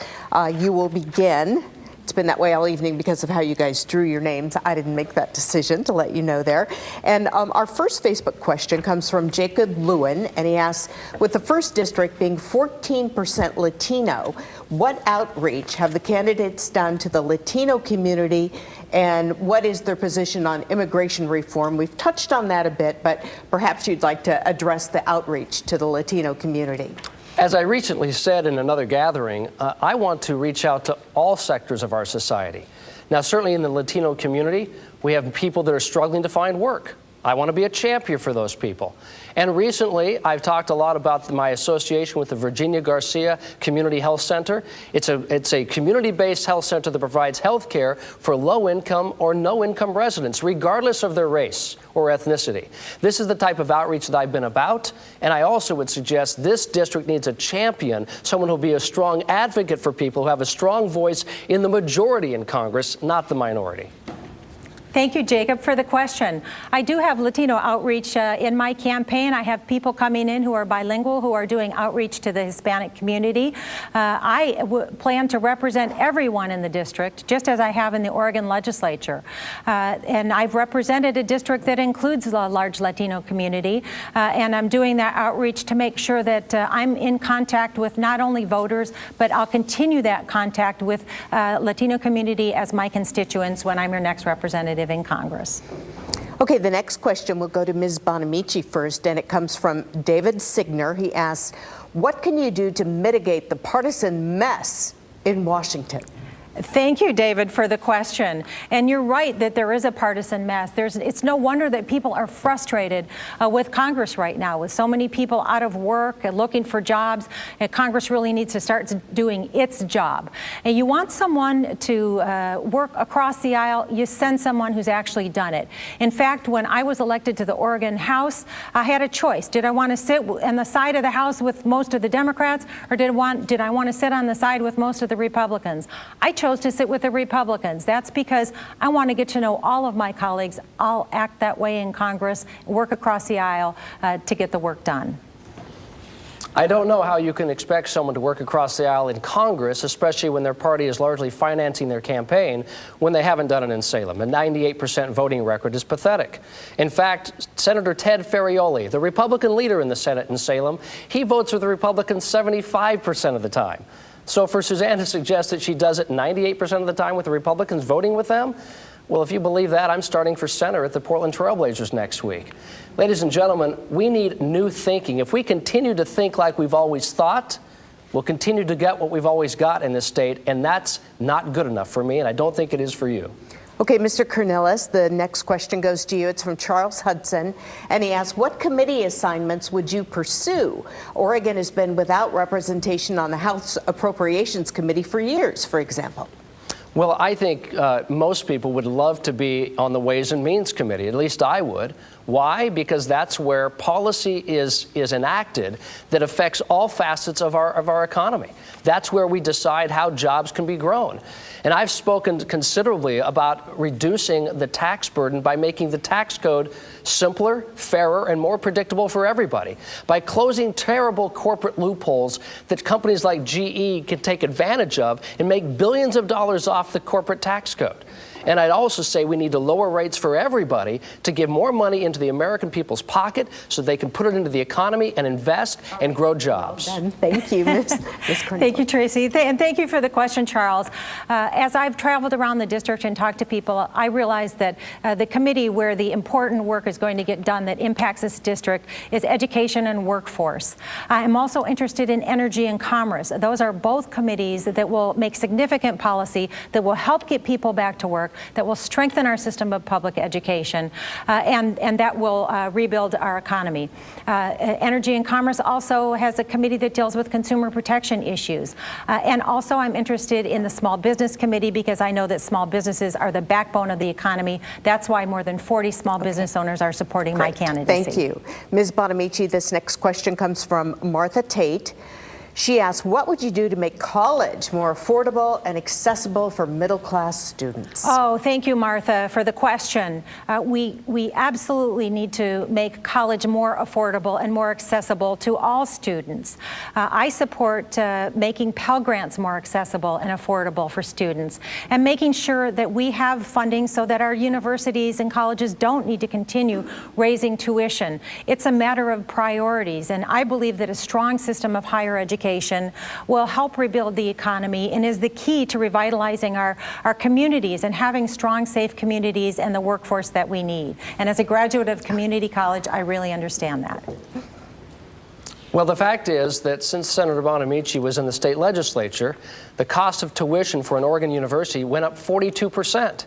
you will begin. It's been that way all evening because of how you guys drew your names. I didn't make that decision, to let you know there. And our first Facebook question comes from Jacob Lewin, and he asks, with the first district being 14% Latino, what outreach have the candidates done to the Latino community, and what is their position on immigration reform? We've touched on that a bit, but perhaps you'd like to address the outreach to the Latino community. As I recently said in another gathering, I want to reach out to all sectors of our society. Now, certainly in the Latino community, we have people that are struggling to find work. I want to be a champion for those people. And recently, I've talked a lot about my association with the Virginia Garcia Community Health Center. It's a community-based health center that provides health care for low-income or no-income residents, regardless of their race or ethnicity. This is the type of outreach that I've been about, and I also would suggest this district needs a champion, someone who will be a strong advocate for people who have a strong voice in the majority in Congress, not the minority. Thank you, Jacob, for the question. I do have Latino outreach in my campaign. I have people coming in who are bilingual, who are doing outreach to the Hispanic community. I plan to represent everyone in the district, just as I have in the Oregon legislature. And I've represented a district that includes a large Latino community, and I'm doing that outreach to make sure that I'm in contact with not only voters, but I'll continue that contact with Latino community as my constituents when I'm your next representative in Congress. Okay, the next question will go to Ms. Bonamici first, and it comes from David Signer. He asks, what can you do to mitigate the partisan mess in Washington? Thank you, David, for the question. And you're right that there is a partisan mess. It's no wonder that people are frustrated with Congress right now, with so many people out of work and looking for jobs. And Congress really needs to start doing its job. And you want someone to work across the aisle, you send someone who's actually done it. In fact, when I was elected to the Oregon House, I had a choice. Did I want to sit on the side of the House with most of the Democrats, or did I want to sit on the side with most of the Republicans? I chose to sit with the Republicans. That's because I want to get to know all of my colleagues. I'll act that way in Congress, work across the aisle to get the work done. I don't know how you can expect someone to work across the aisle in Congress, especially when their party is largely financing their campaign, when they haven't done it in Salem. A 98% voting record is pathetic. In fact, Senator Ted Ferrioli, the Republican leader in the Senate in Salem, he votes with the Republicans 75% of the time. So for Suzanne to suggest that she does it 98% of the time with the Republicans voting with them, well, if you believe that, I'm starting for center at the Portland Trailblazers next week. Ladies and gentlemen, we need new thinking. If we continue to think like we've always thought, we'll continue to get what we've always got in this state, and that's not good enough for me, and I don't think it is for you. Okay, Mr. Cornilles, the next question goes to you. It's from Charles Hudson, and he asks, what committee assignments would you pursue? Oregon has been without representation on the House Appropriations Committee for years, for example. Well, I think most people would love to be on the Ways and Means Committee. At least I would. Why? Because that's where policy is enacted that affects all facets of our economy. That's where we decide how jobs can be grown. And I've spoken considerably about reducing the tax burden by making the tax code simpler, fairer, and more predictable for everybody, by closing terrible corporate loopholes that companies like GE can take advantage of and make billions of dollars off off the corporate tax code. And I'd also say we need to lower rates for everybody to give more money into the American people's pocket so they can put it into the economy and invest and grow jobs. Well done. Thank you, Ms. Cornilles. Thank you, Tracy. And thank you for the question, Charles. As I've traveled around the district and talked to people, I realize that the committee where the important work is going to get done that impacts this district is education and workforce. I'm also interested in energy and commerce. Those are both committees that will make significant policy that will help get people back to work, that will strengthen our system of public education, and that will rebuild our economy. Energy and Commerce also has a committee that deals with consumer protection issues. And also I'm interested in the Small Business Committee because I know that small businesses are the backbone of the economy. That's why more than 40 small business owners are supporting my candidacy. Thank you. Ms. Bonamici, this next question comes from Martha Tate. She asks, what would you do to make college more affordable and accessible for middle-class students? Oh, thank you, Martha, for the question. We absolutely need to make college more affordable and more accessible to all students. I support making Pell Grants more accessible and affordable for students and making sure that we have funding so that our universities and colleges don't need to continue raising tuition. It's a matter of priorities, and I believe that a strong system of higher education will help rebuild the economy and is the key to revitalizing our communities and having strong, safe communities and the workforce that we need. And as a graduate of community college, I really understand that. Well, the fact is that since Senator Bonamici was in the state legislature, the cost of tuition for an Oregon university went up 42%.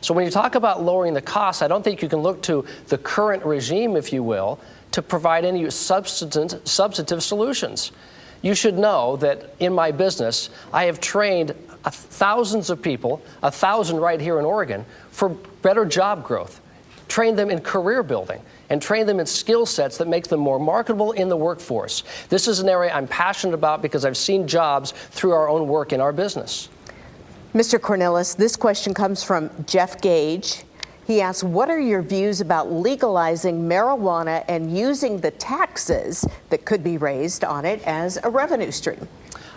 So when you talk about lowering the costs, I don't think you can look to the current regime, if you will, to provide any substantive solutions. You should know that in my business, I have trained thousands of people, 1,000 right here in Oregon, for better job growth, trained them in career building, and trained them in skill sets that make them more marketable in the workforce. This is an area I'm passionate about because I've seen jobs through our own work in our business. Mr. Cornilles, this question comes from Jeff Gage. He asks, what are your views about legalizing marijuana and using the taxes that could be raised on it as a revenue stream?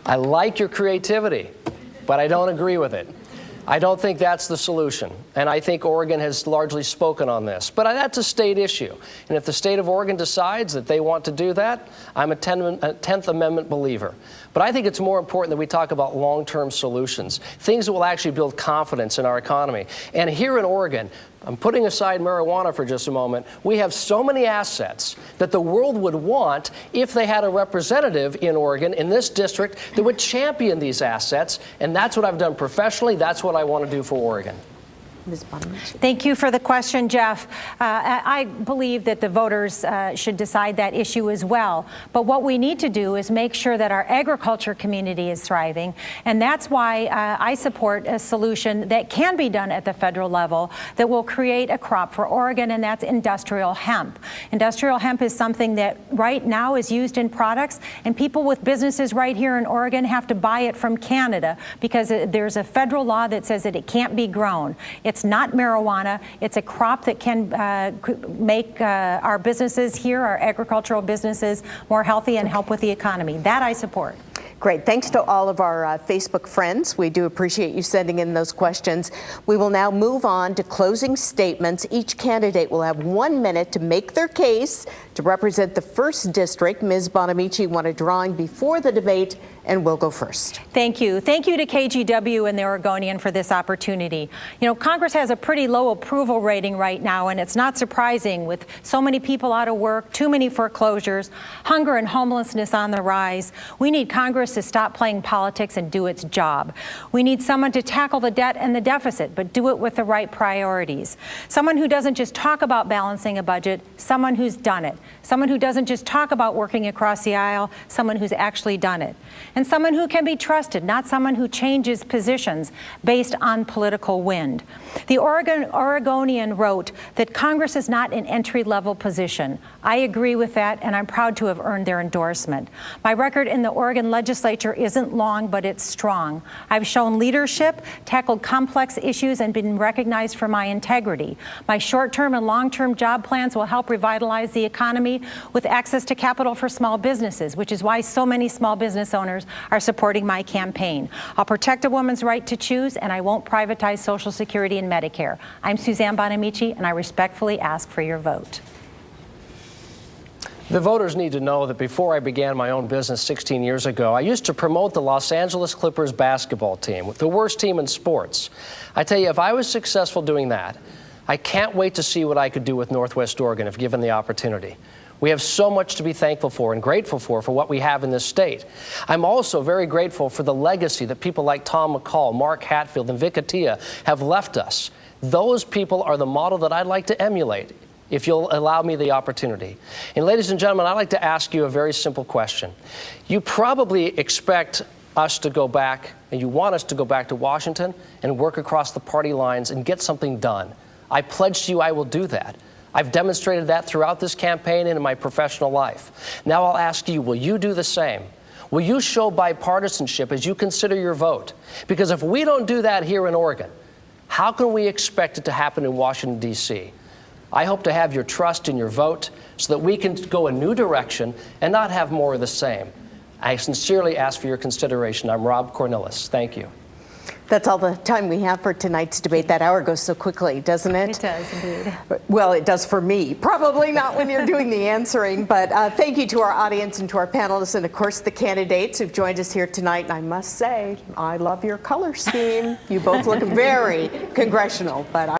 I like your creativity, but I don't agree with it. I don't think that's the solution, and I think Oregon has largely spoken on this. But that's a state issue, and if the state of Oregon decides that they want to do that, I'm a 10th Amendment believer. But I think it's more important that we talk about long-term solutions, things that will actually build confidence in our economy. And here in Oregon, I'm putting aside marijuana for just a moment, we have so many assets that the world would want if they had a representative in Oregon, in this district, that would champion these assets. And that's what I've done professionally. That's what I want to do for Oregon. Ms. Bonamici. Thank you for the question, Jeff. I believe that the voters should decide that issue as well. But what we need to do is make sure that our agriculture community is thriving. And that's why I support a solution that can be done at the federal level that will create a crop for Oregon, and that's industrial hemp. Industrial hemp is something that right now is used in products, and people with businesses right here in Oregon have to buy it from Canada because there's a federal law that says that it can't be grown. It's not marijuana. It's a crop that can make our businesses here, our agricultural businesses, more healthy and help with the economy. That I support. Great. Thanks to all of our Facebook friends. We do appreciate you sending in those questions. We will now move on to closing statements. Each candidate will have 1 minute to make their case to represent the 1st District. Ms. Bonamici won a drawing before the debate and will go first. Thank you. Thank you to KGW and the Oregonian for this opportunity. You know, Congress has a pretty low approval rating right now, and it's not surprising with so many people out of work, too many foreclosures, hunger and homelessness on the rise. We need Congress to stop playing politics and do its job. We need someone to tackle the debt and the deficit, but do it with the right priorities. Someone who doesn't just talk about balancing a budget, someone who's done it. Someone who doesn't just talk about working across the aisle, someone who's actually done it. And someone who can be trusted, not someone who changes positions based on political wind. The Oregonian wrote that Congress is not an entry-level position. I agree with that, and I'm proud to have earned their endorsement. My record in the Oregon legislature isn't long, but it's strong. I've shown leadership, tackled complex issues, and been recognized for my integrity. My short-term and long-term job plans will help revitalize the economy economy with access to capital for small businesses, which is why so many small business owners are supporting my campaign. I'll protect a woman's right to choose, and I won't privatize Social Security and Medicare. I'm Suzanne Bonamici, and I respectfully ask for your vote. The voters need to know that before I began my own business 16 years ago, I used to promote the Los Angeles Clippers basketball team, the worst team in sports. I tell you, if I was successful doing that, I can't wait to see what I could do with Northwest Oregon if given the opportunity. We have so much to be thankful for and grateful for what we have in this state. I'm also very grateful for the legacy that people like Tom McCall, Mark Hatfield, and Vic Attia have left us. Those people are the model that I'd like to emulate, if you'll allow me the opportunity. And ladies and gentlemen, I'd like to ask you a very simple question. You probably expect us to go back, and you want us to go back to Washington and work across the party lines and get something done. I pledge to you I will do that. I've demonstrated that throughout this campaign and in my professional life. Now I'll ask you, will you do the same? Will you show bipartisanship as you consider your vote? Because if we don't do that here in Oregon, how can we expect it to happen in Washington, D.C.? I hope to have your trust in your vote so that we can go a new direction and not have more of the same. I sincerely ask for your consideration. I'm Rob Cornilles. Thank you. That's all the time we have for tonight's debate. That hour goes so quickly, doesn't it? It does, indeed. Well, it does for me. Probably not when you're doing the answering, but thank you to our audience and to our panelists and, of course, the candidates who've joined us here tonight. And I must say, I love your color scheme. You both look very congressional, but